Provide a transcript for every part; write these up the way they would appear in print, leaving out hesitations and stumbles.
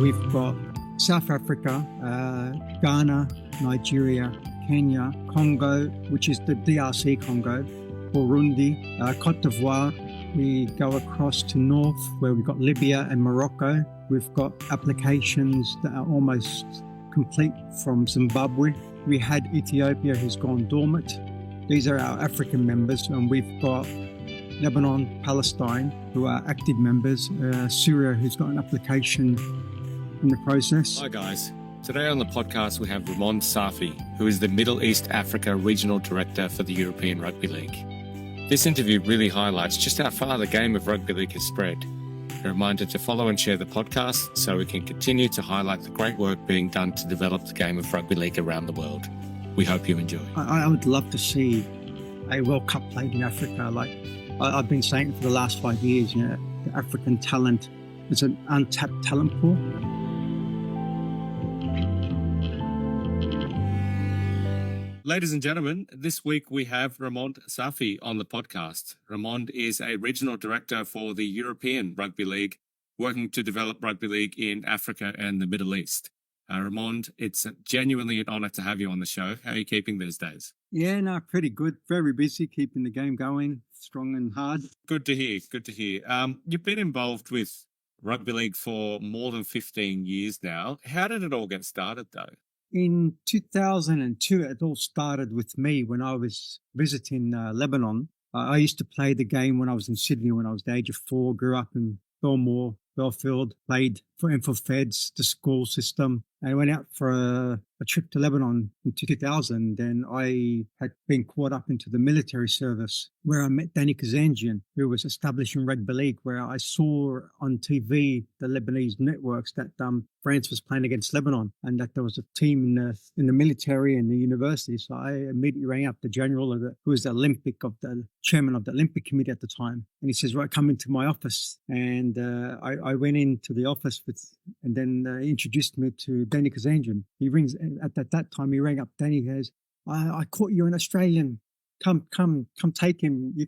We've got South Africa, Ghana, Nigeria, Kenya, Congo, which is the DRC Congo, Burundi, Cote d'Ivoire. We go across to north where we've got Libya and Morocco. We've got applications that are almost complete from Zimbabwe. We had Ethiopia who's gone dormant. These are our African members, and we've got Lebanon, Palestine, who are active members, Syria, who's got an application in the process. Hi guys. Today on the podcast we have Remond Safi, who is the Middle East Africa Regional Director for the European Rugby League. This interview really highlights just how far the game of rugby league has spread. A reminder to follow and share the podcast so we can continue to highlight the great work being done to develop the game of rugby league around the world. We hope you enjoy. I would love to see a World Cup played in Africa. Like I've been saying for the last 5 years, the African talent is an untapped talent pool. Ladies and gentlemen, this week we have Remond Safi on the podcast. Remond is a regional director for the European Rugby League, working to develop rugby league in Africa and the Middle East. Remond, it's genuinely an honour to have you on the show. How are you keeping these days? Yeah, no, pretty good. Very busy, keeping the game going, strong and hard. Good to hear. Good to hear. You've been involved with rugby league for more than 15 years now. How did it all get started, though? In 2002, it all started with me when I was visiting Lebanon. I used to play the game when I was in Sydney when I was the age of 4, grew up in Belmore, Belfield, played for Feds, the school system, and I went out for a trip to Lebanon in 2000. And I had been caught up into the military service where I met Danny Kazanjian, who was establishing rugby league, where I saw on TV the Lebanese networks that France was playing against Lebanon and that there was a team in the military and the university. So I immediately rang up the general who was the chairman of the Olympic Committee at the time. And he says, right, come into my office. And I went into the office and then introduced me to Danny Kazanjian. He rings at that time. He rang up Danny. He goes, I caught you an Australian. Come take him. He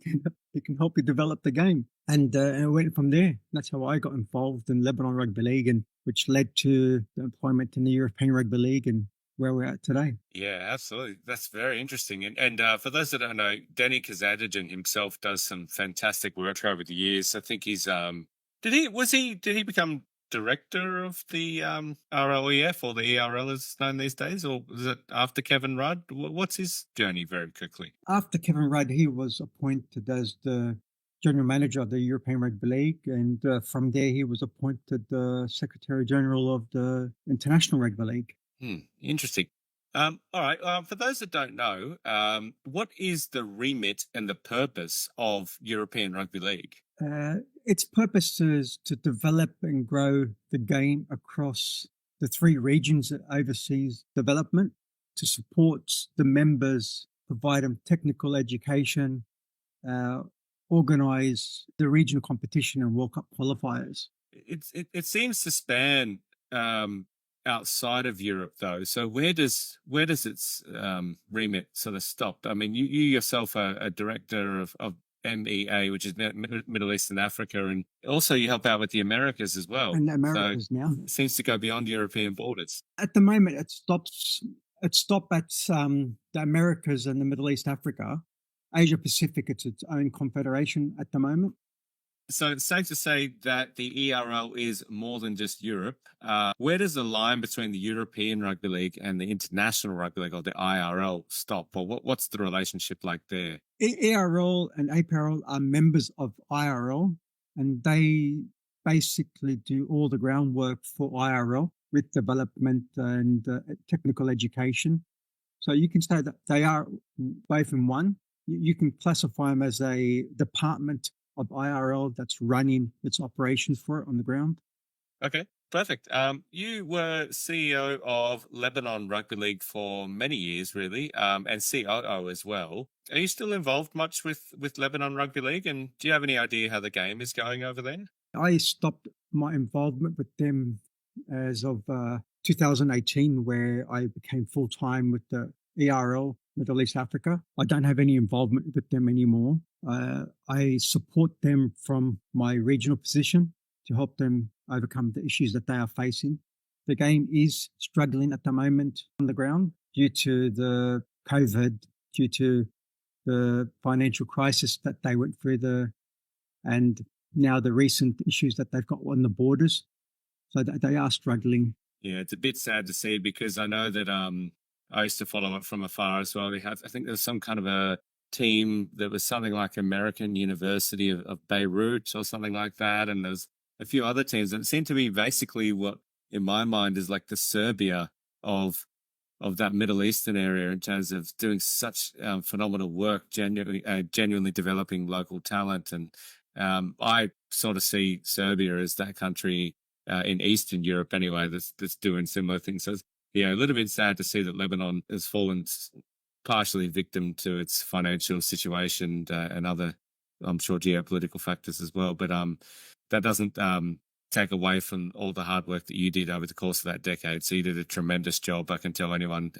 can help you develop the game. And I went from there. That's how I got involved in Lebanon Rugby League, and which led to the employment in the European Rugby League and where we're at today. Yeah, absolutely. That's very interesting. And for those that don't know, Danny Kazanjian himself does some fantastic work over the years. I think he's did he become director of the RLEF, or the ERL as it's known these days, or was it after Kevin Rudd? What's his journey, very quickly? After Kevin Rudd, he was appointed as the general manager of the European Rugby League, and from there he was appointed the Secretary General of the International Rugby League. Interesting. All right. For those that don't know, what is the remit and the purpose of European Rugby League? Its purpose is to develop and grow the game across the 3 regions that oversees development, to support the members, provide them technical education, organise the regional competition and World Cup qualifiers. It seems to span outside of Europe, though. So where does its remit sort of stop? I mean, you yourself are a director of MEA, which is Middle East and Africa, and also you help out with the Americas as well. And the Americas now. It seems to go beyond European borders. At the moment, it stopped at the Americas and the Middle East, Africa. Asia Pacific, it's its own confederation at the moment. So it's safe to say that the ERL is more than just Europe. Where does the line between the European Rugby League and the International Rugby League, or the IRL, stop? Or what's the relationship like there? ERL and APRL are members of IRL, and they basically do all the groundwork for IRL with development and technical education. So you can say that they are both in one. You can classify them as a department of IRL that's running its operations for it on the ground. Okay, perfect. You were CEO of Lebanon Rugby League for many years, really, and COO as well. Are you still involved much with Lebanon Rugby League, and do you have any idea how the game is going over there? I stopped my involvement with them as of 2018, where I became full-time with the ERL, Middle East Africa. I don't have any involvement with them anymore. I support them from my regional position to help them overcome the issues that they are facing. The game is struggling at the moment on the ground due to the COVID, due to the financial crisis that they went through, and now the recent issues that they've got on the borders. So they are struggling. Yeah, it's a bit sad to see because I know that I used to follow it from afar as well. I think there was some kind of a team that was something like American University of Beirut or something like that, and there's a few other teams, and it seemed to be basically what, in my mind, is like the Serbia of that Middle Eastern area in terms of doing such phenomenal work, genuinely developing local talent. And I sort of see Serbia as that country in Eastern Europe anyway that's doing similar things. So yeah, a little bit sad to see that Lebanon has fallen partially victim to its financial situation and other, I'm sure, geopolitical factors as well. But that doesn't take away from all the hard work that you did over the course of that decade. So you did a tremendous job, I can tell anyone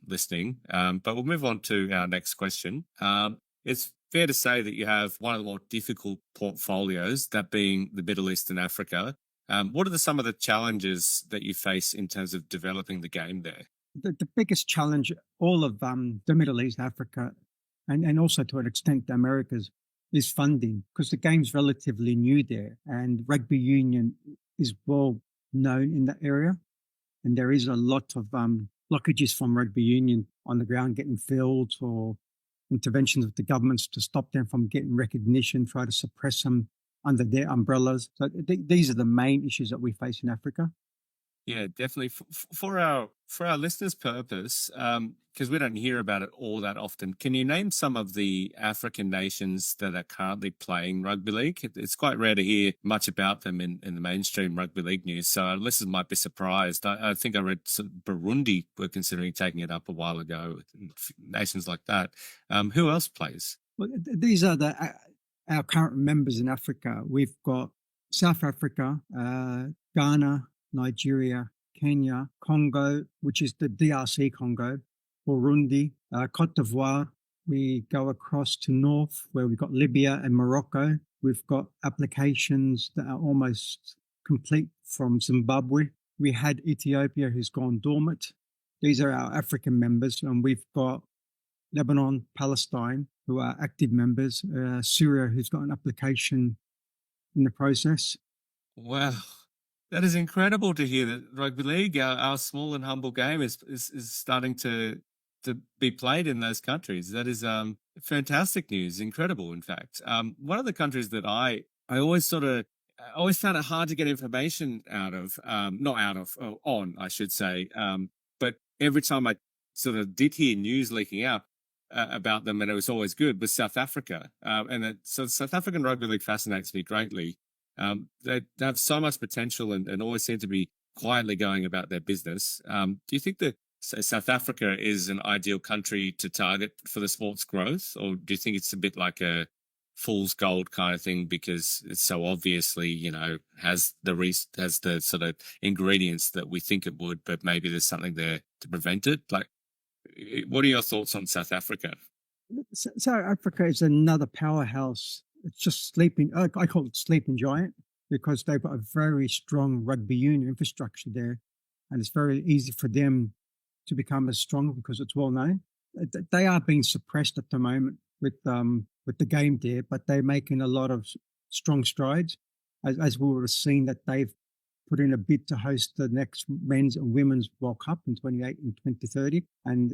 listening. But we'll move on to our next question. It's fair to say that you have one of the more difficult portfolios, that being the Middle East and Africa. What are some of the challenges that you face in terms of developing the game there? The biggest challenge, all of the Middle East, Africa, and also to an extent the Americas, is funding, because the game's relatively new there, and rugby union is well known in that area, and there is a lot of blockages from rugby union on the ground getting filled, or interventions of the governments to stop them from getting recognition, try to suppress them under their umbrellas. So these are the main issues that we face in Africa. Yeah, definitely. For our listeners' purpose, because we don't hear about it all that often, can you name some of the African nations that are currently playing rugby league? It's quite rare to hear much about them in the mainstream rugby league news, so our listeners might be surprised. I think I read Burundi were considering taking it up a while ago, nations like that. Who else plays? Well, these are our current members in Africa. We've got South Africa, Ghana, Nigeria, Kenya, Congo, which is the DRC Congo, Burundi, Cote d'Ivoire. We go across to north where we've got Libya and Morocco. We've got applications that are almost complete from Zimbabwe. We had Ethiopia, who's gone dormant. These are our African members, and we've got Lebanon, Palestine, who are active members, Syria, who's got an application in the process. Wow. That is incredible to hear that rugby league, our small and humble game, is starting to be played in those countries. That is fantastic news. Incredible, in fact. One of the countries that I always found it hard to get information on, I should say. But every time I sort of did hear news leaking out about them, and it was always good, was South Africa. So South African rugby league fascinates me greatly. They have so much potential and always seem to be quietly going about their business. Do you think that South Africa is an ideal country to target for the sport's growth, or do you think it's a bit like a fool's gold kind of thing because it's so obviously, has the sort of ingredients that we think it would, but maybe there's something there to prevent it? Like, what are your thoughts on South Africa? South Africa is another powerhouse. It's just sleeping. I call it sleeping giant, because they've got a very strong rugby union infrastructure there, and it's very easy for them to become as strong because it's well known. They are being suppressed at the moment with the game there, but they're making a lot of strong strides. As we would have seen, that they've put in a bid to host the next men's and women's World Cup in 2028 and 2030, and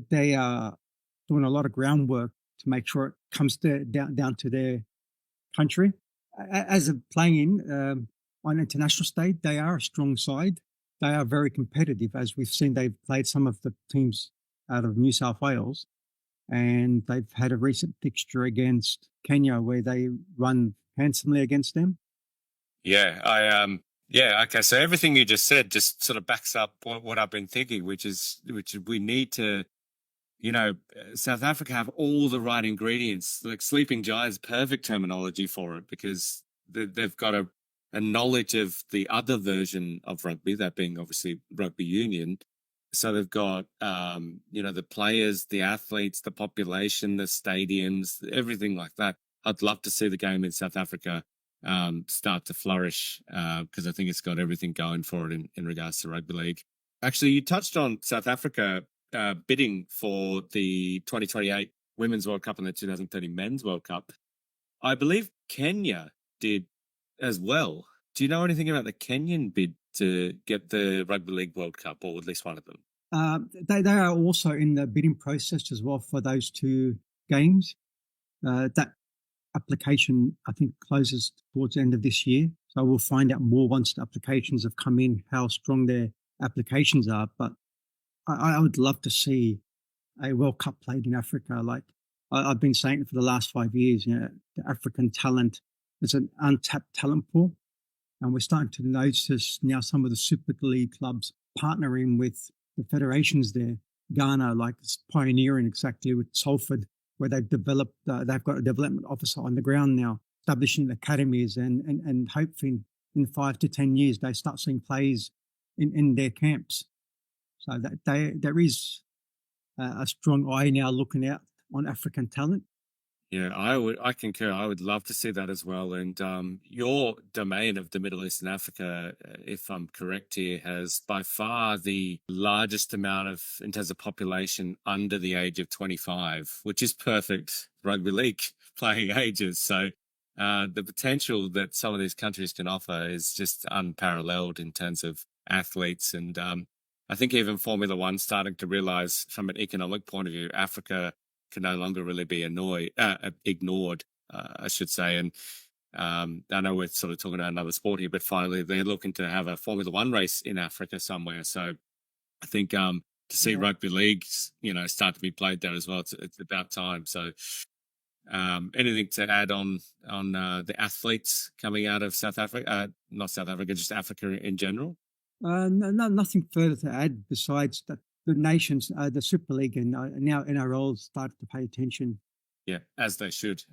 they are doing a lot of groundwork to make sure it comes down to their country. As of playing on international stage, they are a strong side. They are very competitive, as we've seen. They've played some of the teams out of New South Wales, and they've had a recent fixture against Kenya where they run handsomely against them. Yeah, okay. So everything you just said just sort of backs up what I've been thinking, which is we need to, South Africa have all the right ingredients. Like sleeping giants, perfect terminology for it, because they've got a knowledge of the other version of rugby, that being obviously rugby union. So they've got, the players, the athletes, the population, the stadiums, everything like that. I'd love to see the game in South Africa start to flourish, because I think it's got everything going for it in regards to rugby league. Actually, you touched on South Africa bidding for the 2028 Women's World Cup and the 2030 Men's World Cup. I believe Kenya did as well. Do you know anything about the Kenyan bid to get the Rugby League World Cup, or at least one of them? They are also in the bidding process as well for those two games. That application, I think, closes towards the end of this year. So we'll find out more once the applications have come in, how strong their applications are. But I would love to see a World Cup played in Africa. Like I've been saying for the last 5 years, the African talent is an untapped talent pool. And we're starting to notice now some of the Super League clubs partnering with the federations there. Ghana, like, it's pioneering exactly with Salford, where they've developed, they've got a development officer on the ground now, establishing academies, and hopefully in 5 to 10 years, they start seeing plays in their camps. So that there is a strong eye now looking out on African talent. Yeah, I concur. I would love to see that as well. And your domain of the Middle East and Africa, if I'm correct here, has by far the largest amount of, in terms of population, under the age of 25, which is perfect rugby league playing ages. So the potential that some of these countries can offer is just unparalleled in terms of athletes. And I think even Formula One starting to realize from an economic point of view, Africa can no longer really be ignored, I should say. And I know we're sort of talking about another sport here, but finally they're looking to have a Formula One race in Africa somewhere. So I think to see rugby leagues, start to be played there as well, it's about time. So anything to add on the athletes coming out of South Africa, not South Africa, just Africa in general? No, nothing further to add besides that the nations, the Super League and now NRL started to pay attention. Yeah, as they should.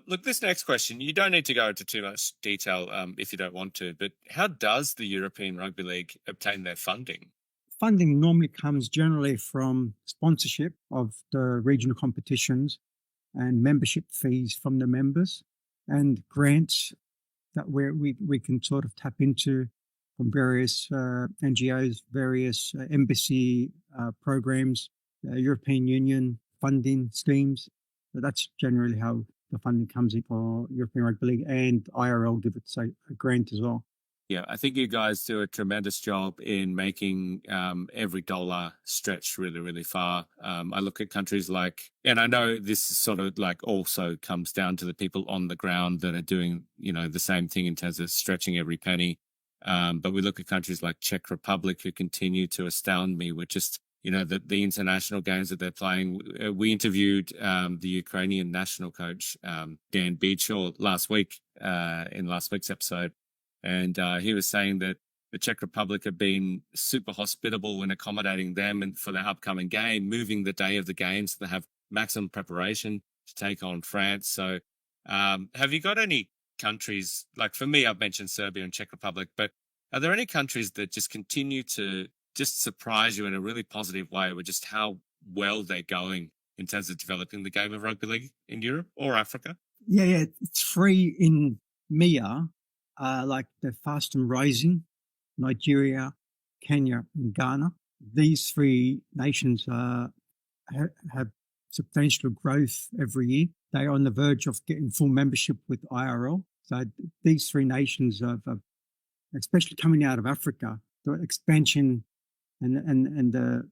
Look, this next question, you don't need to go into too much detail if you don't want to, but how does the European Rugby League obtain their funding? Funding normally comes generally from sponsorship of the regional competitions and membership fees from the members and grants that we can sort of tap into from various NGOs, various embassy programs, European Union funding schemes. So that's generally how the funding comes in for European Rugby League, and IRL give it a grant as well. Yeah, I think you guys do a tremendous job in making every dollar stretch really, really far. I look at countries like, and I know this is sort of like also comes down to the people on the ground that are doing, the same thing in terms of stretching every penny. But we look at countries like Czech Republic, who continue to astound me with just, the international games that they're playing. We interviewed the Ukrainian national coach, Dan Beadshaw, last week in last week's episode. And he was saying that the Czech Republic have been super hospitable in accommodating them and for their upcoming game, moving the day of the game so they have maximum preparation to take on France. So have you got any countries, like for me, I've mentioned Serbia and Czech Republic, but are there any countries that just continue to just surprise you in a really positive way with just how well they're going in terms of developing the game of rugby league in Europe or Africa? Yeah, it's free in MEA, like the fast and rising, Nigeria, Kenya, and Ghana. These three nations have substantial growth every year. They are on the verge of getting full membership with IRL. So these three nations, especially coming out of Africa, the expansion and the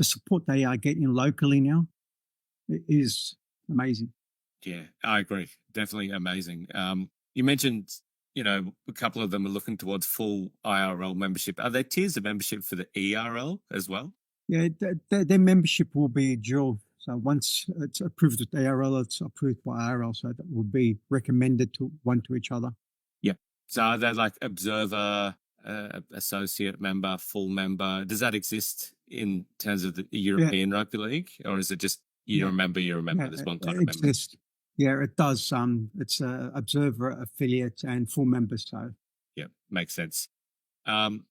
support they are getting locally now is amazing. Yeah, I agree. Definitely amazing. You mentioned, a couple of them are looking towards full IRL membership. Are there tiers of membership for the ERL as well? Yeah, their membership will be dual. So once it's approved with ARL, it's approved by IRL. So that will be recommended to each other. Yeah. So are they like observer, associate member, full member? Does that exist in terms of the European Rugby League, or is it just you're a member? There's one kind of member. Yeah, it does. It's observer, affiliate, and full members. So yeah, makes sense. Can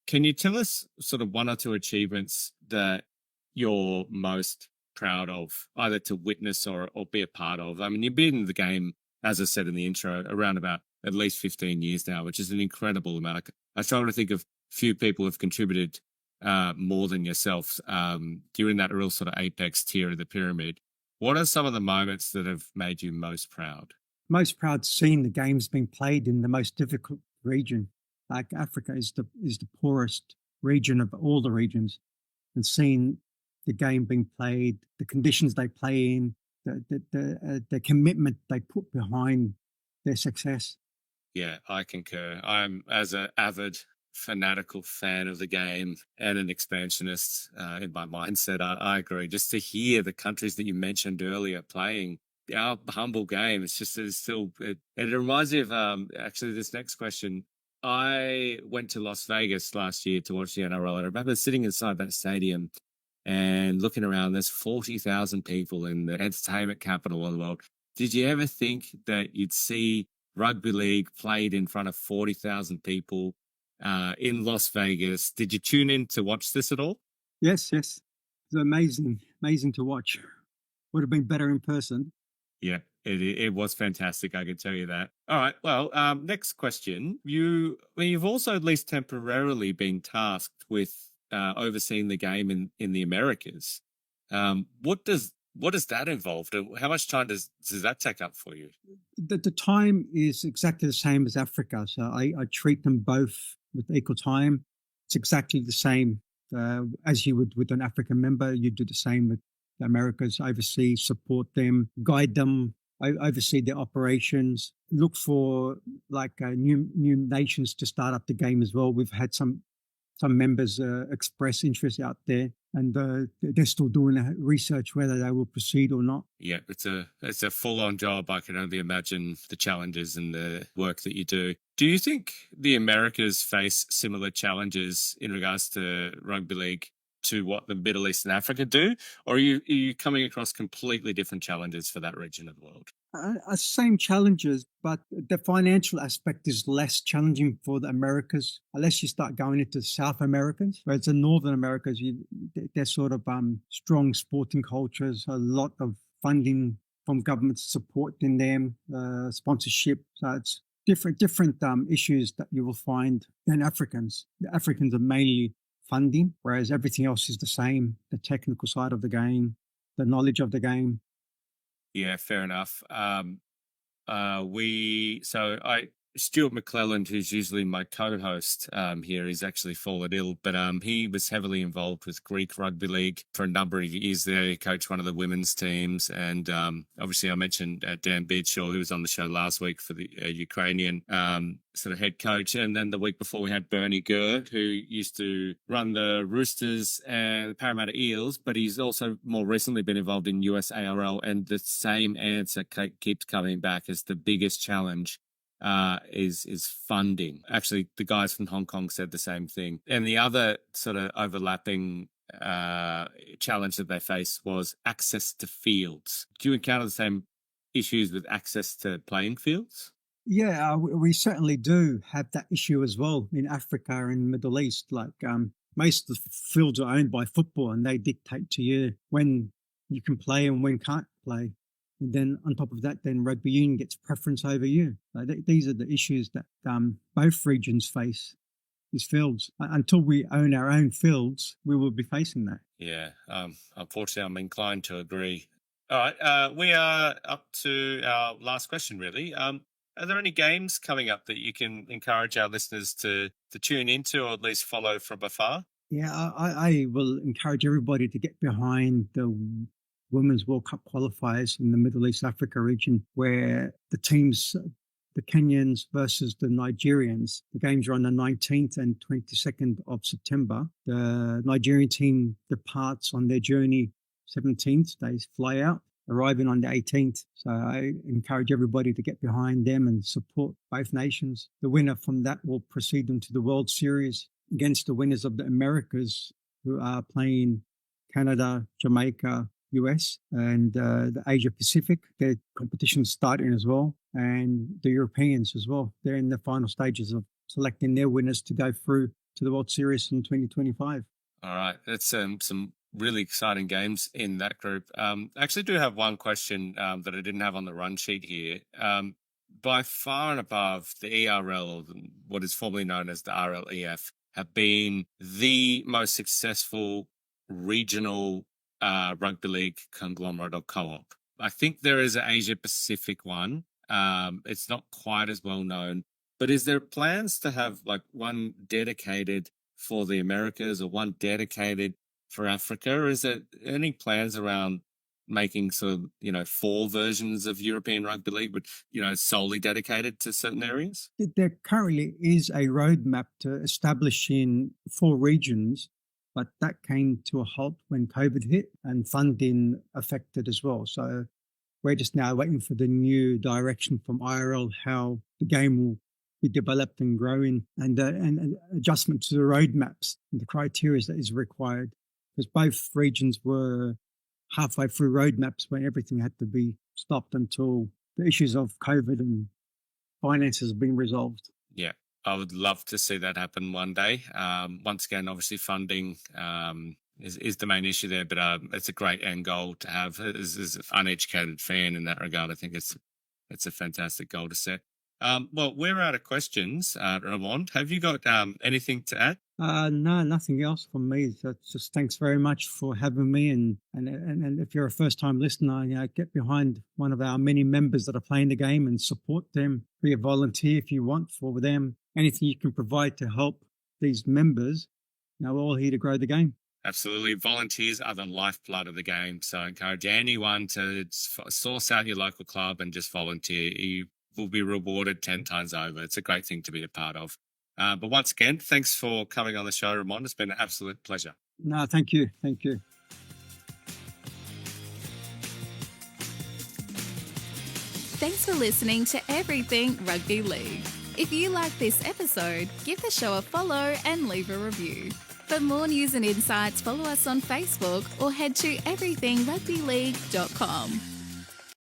you tell us sort of one or two achievements that you're most proud of, either to witness or be a part of? I mean, you've been in the game as I said in the intro, around about at least 15 years now, which is an incredible amount. I try to think of few people have contributed more than yourself during that real sort of apex tier of the pyramid. What are some of the moments that have made you most proud? Most proud seeing the games being played in the most difficult region. Like Africa is the poorest region of all the regions, and seeing the game being played, the conditions they play in, the commitment they put behind their success. Yeah, I concur. I'm, as an avid fanatical fan of the game and an expansionist in my mindset, I agree. Just to hear the countries that you mentioned earlier playing our humble game, it reminds me of actually this next question. I went to Las Vegas last year to watch the NRL, and I remember sitting inside that stadium and looking around. There's 40,000 people in the entertainment capital of the world. Did you ever think that you'd see rugby league played in front of 40,000 people in Las Vegas? Did you tune in to watch this at all? Yes. It's amazing to watch. Would have been better in person. Yeah, it was fantastic. I can tell you that. All right. Well, next question. You've also at least temporarily been tasked with overseeing the game in the Americas. What does that involve? How much time does that take up for you? The time is exactly the same as Africa, so I treat them both with equal time. It's exactly the same as you would with an African member. You do the same with the Americas. Oversee, support them, guide them, oversee their operations. Look for new nations to start up the game as well. We've had some members express interest out there, and they're still doing research whether they will proceed or not. Yeah, it's a full-on job. I can only imagine the challenges and the work that you do. Do you think the Americas face similar challenges in regards to rugby league to what the Middle East and Africa do, or are you coming across completely different challenges for that region of the world? Same challenges, but the financial aspect is less challenging for the Americas, unless you start going into South Americans. Whereas the Northern Americas, they're sort of strong sporting cultures, a lot of funding from government support in them, sponsorship. So it's different issues that you will find than Africans. The Africans are mainly funding, whereas everything else is the same. The technical side of the game, the knowledge of the game. Yeah, fair enough. Stuart McClelland, who's usually my co-host here, is actually fallen ill, but he was heavily involved with Greek Rugby League for a number of years there. He coached one of the women's teams, and obviously I mentioned Dan Beardshaw, who was on the show last week for the Ukrainian sort of head coach, and then the week before we had Bernie Gurr, who used to run the Roosters and the Parramatta Eels, but he's also more recently been involved in US ARL, and the same answer keeps coming back as the biggest challenge is funding. Actually, the guys from Hong Kong said the same thing. And the other sort of overlapping challenge that they face was access to fields. Do you encounter the same issues with access to playing fields? Yeah, we certainly do have that issue as well in Africa and Middle East. Like most of the fields are owned by football, and they dictate to you when you can play and when can't play. And then on top of that, then rugby union gets preference over you. These are the issues that both regions face, is fields. Until we own our own fields, we will be facing that. Yeah, unfortunately, I'm inclined to agree. All right, we are up to our last question, really. Are there any games coming up that you can encourage our listeners to tune into or at least follow from afar? Yeah, I will encourage everybody to get behind the Women's World Cup qualifiers in the Middle East Africa region, where the teams, the Kenyans versus the Nigerians, the games are on the 19th and 22nd of September. The Nigerian team departs on their journey 17th. They fly out, arriving on the 18th. So I encourage everybody to get behind them and support both nations. The winner from that will proceed into the World Series against the winners of the Americas, who are playing Canada, Jamaica, US, and the Asia Pacific. Their competition's starting as well, and the Europeans as well. They're in the final stages of selecting their winners to go through to the World Series in 2025. All right, that's some really exciting games in that group. I actually do have one question that I didn't have on the run sheet here. By far and above, the ERL, or what is formerly known as the RLEF, have been the most successful regional rugby league conglomerate or co-op. I think there is an Asia Pacific one. It's not quite as well known, but is there plans to have like one dedicated for the Americas or one dedicated for Africa? Or is there any plans around making sort of, 4 versions of European Rugby League, but, solely dedicated to certain areas? There currently is a roadmap to establishing 4 regions, but that came to a halt when COVID hit and funding affected as well. So we're just now waiting for the new direction from IRL, how the game will be developed and growing, and adjustment to the roadmaps and the criteria that is required. Because both regions were halfway through roadmaps when everything had to be stopped until the issues of COVID and finances have been resolved. Yeah, I would love to see that happen one day. Once again, obviously funding is the main issue there, but it's a great end goal to have. As an uneducated fan in that regard, I think it's a fantastic goal to set. Well, we're out of questions, Remond. Have you got anything to add? No, nothing else from me. So just thanks very much for having me. And if you're a first-time listener, get behind one of our many members that are playing the game and support them. Be a volunteer if you want for them. Anything you can provide to help these members. We're all here to grow the game. Absolutely. Volunteers are the lifeblood of the game. So I encourage anyone to source out your local club and just volunteer. You will be rewarded 10 times over. It's a great thing to be a part of. But once again, thanks for coming on the show, Remond. It's been an absolute pleasure. No, thank you. Thank you. Thanks for listening to Everything Rugby League. If you like this episode, give the show a follow and leave a review. For more news and insights, follow us on Facebook or head to everythingrugbyleague.com.